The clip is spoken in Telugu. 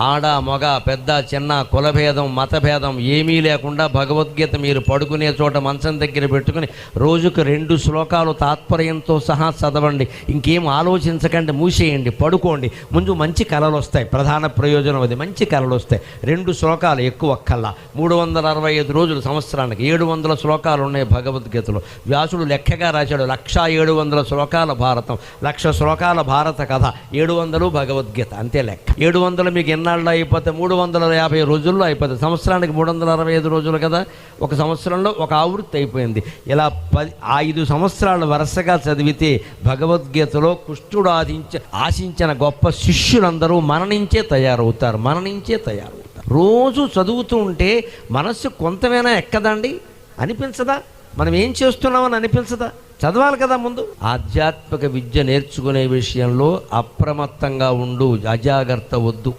ఆడ మగ పెద్ద చిన్న కులభేదం మతభేదం ఏమీ లేకుండా భగవద్గీత మీరు పడుకునే చోట మంచం దగ్గర పెట్టుకుని రోజుకు 2 శ్లోకాలు తాత్పర్యంతో సహా చదవండి. ఇంకేం ఆలోచించకండి, మూసేయండి, పడుకోండి. ముందు మంచి కళలు వస్తాయి. ప్రధాన ప్రయోజనం అది, మంచి కళలు వస్తాయి. 2 శ్లోకాలు ఎక్కువ కల్లా 365 రోజులు సంవత్సరానికి 700 శ్లోకాలు ఉన్నాయి భగవద్గీతలో. వ్యాసుడు లెక్కగా రాశాడు 1700 శ్లోకాల భారతం, 1,00,000 శ్లోకాల భారత కథ, 700 భగవద్గీత, అంతే లెక్క. 700 మీకు ఎన్నాళ్ళు అయిపోతే 350 రోజుల్లో అయిపోతుంది. సంవత్సరానికి 365 రోజులు కదా, ఒక సంవత్సరంలో ఒక ఆవృత్తి అయిపోయింది. ఇలా 5 సంవత్సరాలు వరుసగా చదివితే భగవద్గీతలో కృష్ణుడు ఆశించిన గొప్ప శిష్యులందరూ మరణించే తయారవుతారు. రోజు చదువుతూ ఉంటే మనస్సు కొంతమైనా ఎక్కదండి, అనిపించదా? మనం ఏం చేస్తున్నామని అనిపించదా? చదవాలి కదా ముందు. ఆధ్యాత్మిక విద్య నేర్చుకునే విషయంలో అప్రమత్తంగా ఉండు, అజాగ్రత్త వద్దు.